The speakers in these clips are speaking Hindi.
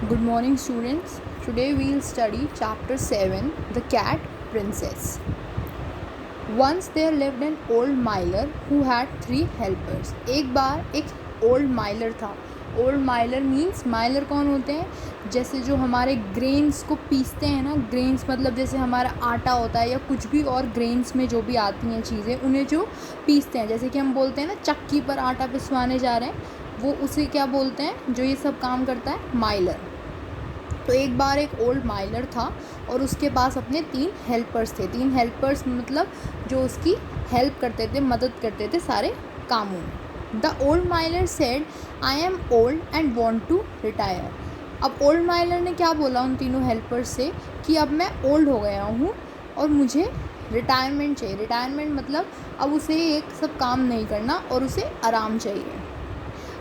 Good morning, students. Today we'll study chapter 7, The Cat Princess. Once there lived an old miller who had 3 helpers. एक बार एक ओल्ड माइलर था. ओल्ड माइलर मीन्स माइलर कौन होते हैं? जैसे जो हमारे ग्रेन्स को पीसते हैं ना. ग्रेन्स मतलब जैसे हमारा आटा होता है या कुछ भी और ग्रेन्स में जो भी आती हैं चीज़ें उन्हें जो पीसते हैं. जैसे कि हम बोलते हैं ना चक्की पर आटा पिसवाने जा रहे हैं, वो उसे क्या बोलते हैं जो ये सब काम करता है? माइलर. तो एक बार एक ओल्ड माइलर था और उसके पास अपने 3 हेल्पर्स थे. 3 हेल्पर्स मतलब जो उसकी हेल्प करते थे, मदद करते थे सारे कामों में. The old miller said I am old and want to retire. अब ओल्ड माइलर ने क्या बोला उन तीनों हेल्पर्स से कि अब मैं ओल्ड हो गया हूँ और मुझे रिटायरमेंट चाहिए. रिटायरमेंट मतलब अब उसे एक सब काम नहीं करना और उसे आराम चाहिए.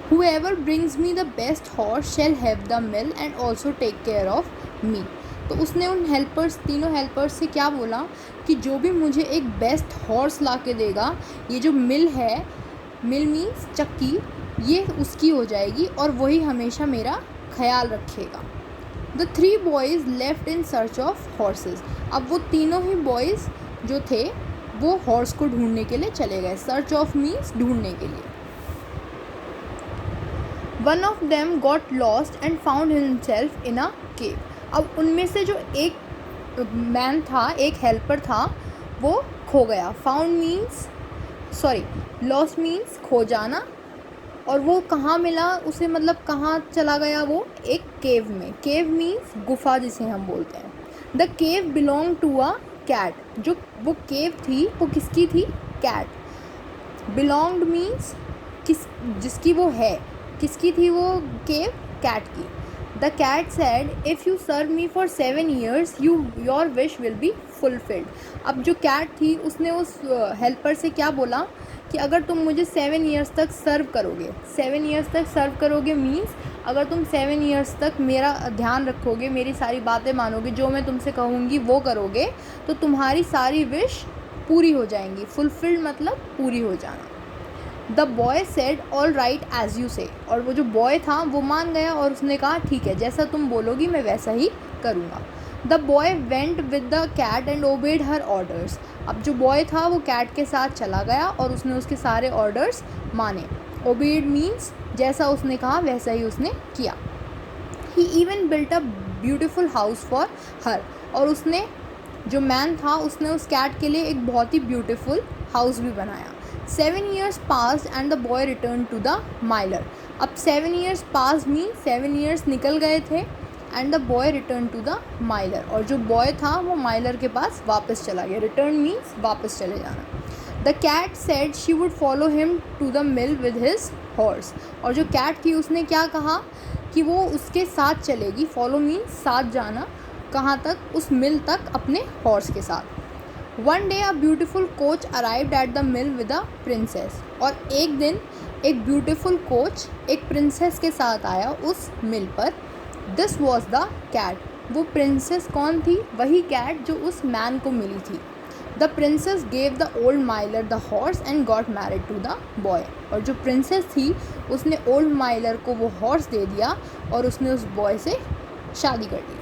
Whoever brings me the best horse shall have the mill and also take care of me. तो उसने उन हेल्पर्स, तीनों हेल्पर्स से क्या बोला कि जो भी मुझे एक बेस्ट हॉर्स ला के देगा, ये जो मिल है, मिल मीन्स चक्की, ये उसकी हो जाएगी और वही हमेशा मेरा ख्याल रखेगा. The 3 boys left in search of horses. अब वो तीनों ही बॉयज़ जो थे वो हॉर्स को ढूंढने के लिए चले गए. सर्च ऑफ मीन्स ढूंढने के लिए. One of them got lost and found himself in a cave. अब उनमें से जो एक मैन था, एक हेल्पर था, वो खो गया. फाउंड मीन्स लॉस्ट मीन्स खो जाना. और वो कहाँ मिला उसे, मतलब कहाँ चला गया वो? एक केव में. केव मीन्स गुफा जिसे हम बोलते हैं. The cave belong to a cat. जो वो केव थी वो किसकी थी? कैट. बिलोंग्ड मीन्स जिसकी वो है. किसकी थी वो केव? कैट की. The cat said if you serve me for 7 years your wish will be fulfilled. अब जो कैट थी उसने उस हेल्पर से क्या बोला कि अगर तुम मुझे 7 years तक सर्व करोगे. 7 years तक सर्व करोगे मीन्स अगर तुम 7 years तक मेरा ध्यान रखोगे, मेरी सारी बातें मानोगे, जो मैं तुमसे कहूँगी वो करोगे, तो तुम्हारी सारी विश पूरी हो जाएंगी. फुलफिल्ड मतलब पूरी हो जाना. The boy said all right as you say. और वो जो बॉय था वो मान गया और उसने कहा ठीक है, जैसा तुम बोलोगी मैं वैसा ही करूँगा. The boy went with the cat and obeyed her orders. अब जो बॉय था वो कैट के साथ चला गया और उसने उसके सारे ऑर्डर्स माने. ओबेड मीन्स जैसा उसने कहा वैसा ही उसने किया. He even built a beautiful house for her. और उसने जो मैन था उसने उस कैट के लिए एक बहुत ही ब्यूटीफुल हाउस भी बनाया. 7 years passed and the boy returned to the miller. अब 7 years passed means 7 years निकल गए थे and the boy returned to the miller. और जो बॉय था वो माइलर के पास वापस चला गया. रिटर्न मीन्स वापस चले जाना. The cat said she would follow him to the mill with his horse. और जो कैट थी उसने क्या कहा कि वो उसके साथ चलेगी. फॉलो मीन्स साथ जाना. कहाँ तक? उस मिल तक अपने हॉर्स के साथ. One day a beautiful coach arrived at the mill with a princess. और एक दिन एक ब्यूटिफुल कोच एक प्रिंसेस के साथ आया उस मिल पर. This was the cat. वो प्रिंसेस कौन थी? वही कैट जो उस मैन को मिली थी. The princess gave the old miller the horse and got married to the boy. और जो प्रिंसेस थी उसने ओल्ड माइलर को वो हॉर्स दे दिया और उसने उस बॉय से शादी कर ली.